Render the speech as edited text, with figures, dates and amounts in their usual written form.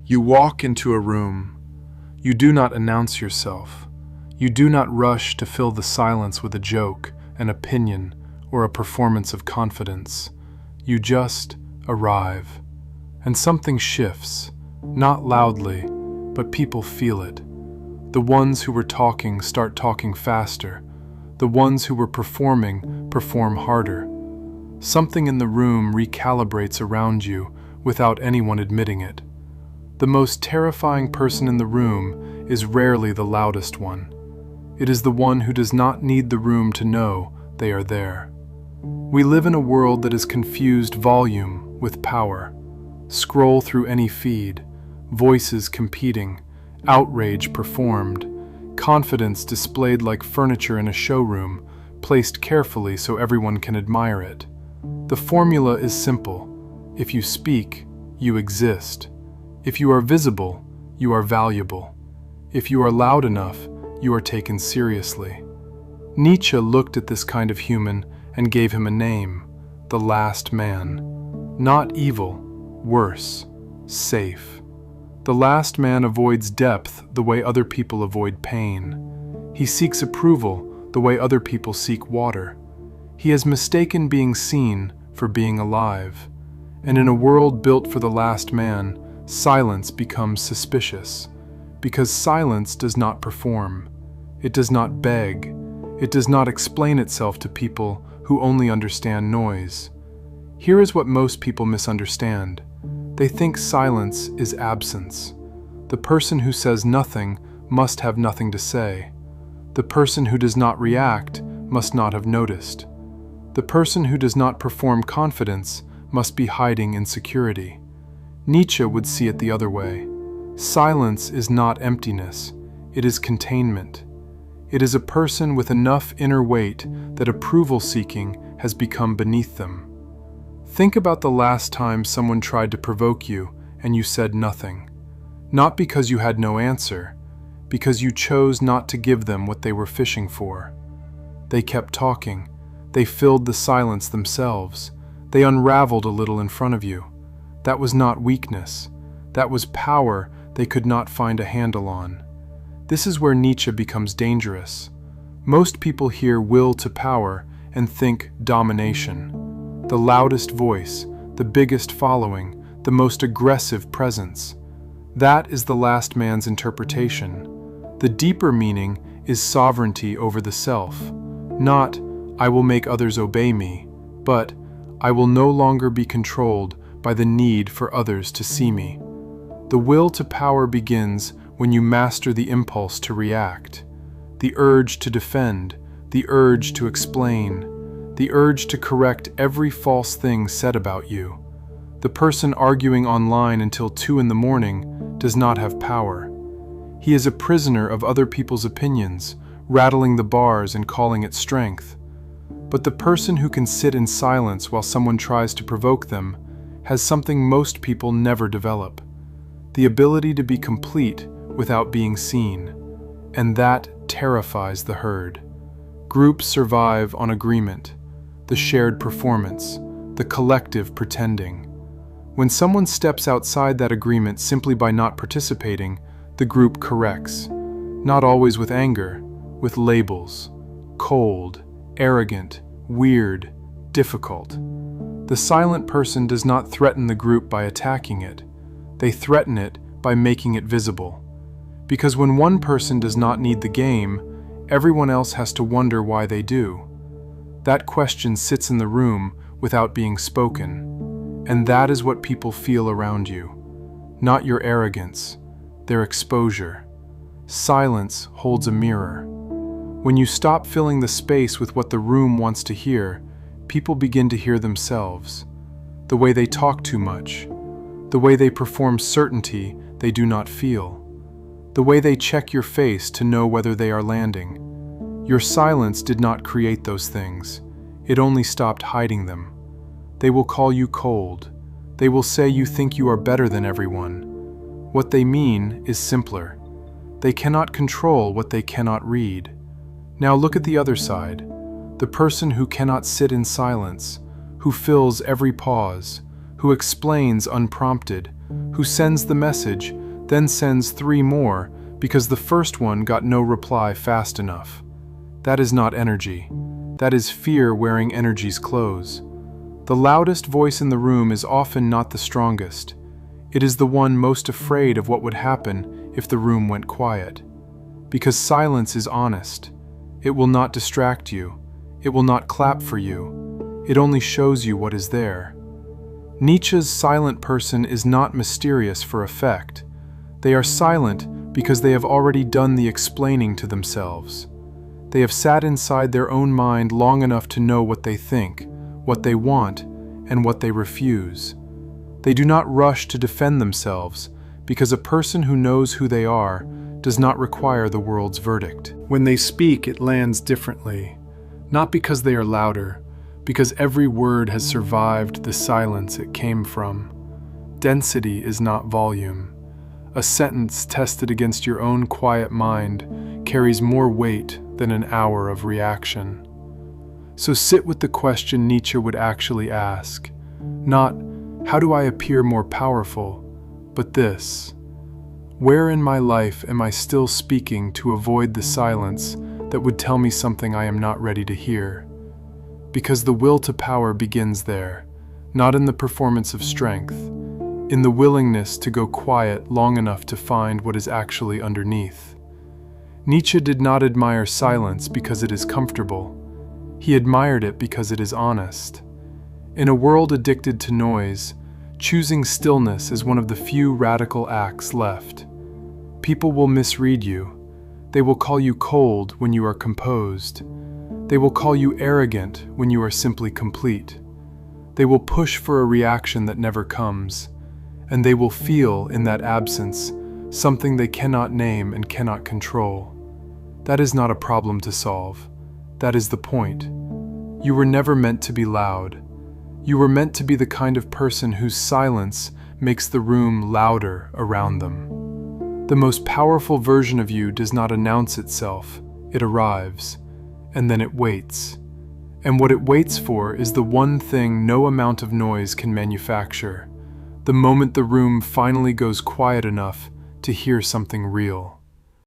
You walk into a room. You do not announce yourself. You do not rush to fill the silence with a joke, an opinion, or a performance of confidence. You just arrive. And something shifts, not loudly, but people feel it. The ones who were talking start talking faster. The ones who were performing perform harder. Something in the room recalibrates around you without anyone admitting it. The most terrifying person in the room is rarely the loudest one. It is the one who does not need the room to know they are there. We live in a world that has confused volume with power. Scroll through any feed, voices competing, outrage performed, confidence displayed like furniture in a showroom, placed carefully so everyone can admire it. The formula is simple. If you speak, you exist. If you are visible, you are valuable. If you are loud enough, you are taken seriously. Nietzsche looked at this kind of human and gave him a name, the last man. Not evil, worse, safe. The last man avoids depth the way other people avoid pain. He seeks approval the way other people seek water. He has mistaken being seen for being alive. And in a world built for the last man, silence becomes suspicious. Because silence does not perform. It does not beg. It does not explain itself to people who only understand noise. Here is what most people misunderstand. They think silence is absence. The person who says nothing must have nothing to say. The person who does not react must not have noticed. The person who does not perform confidence must be hiding insecurity. Nietzsche would see it the other way. Silence is not emptiness, it is containment. It is a person with enough inner weight that approval seeking has become beneath them. Think about the last time someone tried to provoke you and you said nothing. Not because you had no answer, because you chose not to give them what they were fishing for. They kept talking. They filled the silence themselves. They unraveled a little in front of you. That was not weakness. That was power they could not find a handle on. This is where Nietzsche becomes dangerous. Most people hear will to power and think domination. The loudest voice, the biggest following, the most aggressive presence. That is the last man's interpretation. The deeper meaning is sovereignty over the self. Not, I will make others obey me, but I will no longer be controlled by the need for others to see me. The will to power begins when you master the impulse to react, the urge to defend, the urge to explain, the urge to correct every false thing said about you. The person arguing online until 2 a.m. does not have power. He is a prisoner of other people's opinions, rattling the bars and calling it strength. But the person who can sit in silence while someone tries to provoke them has something most people never develop: the ability to be complete without being seen. And that terrifies the herd. Groups survive on agreement, the shared performance, the collective pretending. When someone steps outside that agreement simply by not participating, the group corrects, not always with anger, with labels: cold, arrogant, weird, difficult. The silent person does not threaten the group by attacking it. They threaten it by making it visible. Because when one person does not need the game, everyone else has to wonder why they do. That question sits in the room without being spoken. And that is what people feel around you. Not your arrogance, their exposure. Silence holds a mirror. When you stop filling the space with what the room wants to hear, people begin to hear themselves. The way they talk too much. The way they perform certainty they do not feel. The way they check your face to know whether they are landing. Your silence did not create those things. It only stopped hiding them. They will call you cold. They will say you think you are better than everyone. What they mean is simpler. They cannot control what they cannot read. Now look at the other side. The person who cannot sit in silence, who fills every pause, who explains unprompted, who sends the message, then sends 3 more because the first one got no reply fast enough. That is not energy. That is fear wearing energy's clothes. The loudest voice in the room is often not the strongest. It is the one most afraid of what would happen if the room went quiet. Because silence is honest. It will not distract you. It will not clap for you. It only shows you what is there. Nietzsche's silent person is not mysterious for effect. They are silent because they have already done the explaining to themselves. They have sat inside their own mind long enough to know what they think, what they want, and what they refuse. They do not rush to defend themselves because a person who knows who they are does not require the world's verdict. When they speak, it lands differently, not because they are louder, because every word has survived the silence it came from. Density is not volume. A sentence tested against your own quiet mind carries more weight than an hour of reaction. So sit with the question Nietzsche would actually ask, not, how do I appear more powerful, but this, where in my life am I still speaking to avoid the silence that would tell me something I am not ready to hear? Because the will to power begins there, not in the performance of strength, in the willingness to go quiet long enough to find what is actually underneath. Nietzsche did not admire silence because it is comfortable. He admired it because it is honest. In a world addicted to noise, choosing stillness is one of the few radical acts left. People will misread you. They will call you cold when you are composed. They will call you arrogant when you are simply complete. They will push for a reaction that never comes, and they will feel in that absence something they cannot name and cannot control. That is not a problem to solve. That is the point. You were never meant to be loud. You were meant to be the kind of person whose silence makes the room louder around them. The most powerful version of you does not announce itself. It arrives, and then it waits. And what it waits for is the one thing no amount of noise can manufacture. The moment the room finally goes quiet enough to hear something real.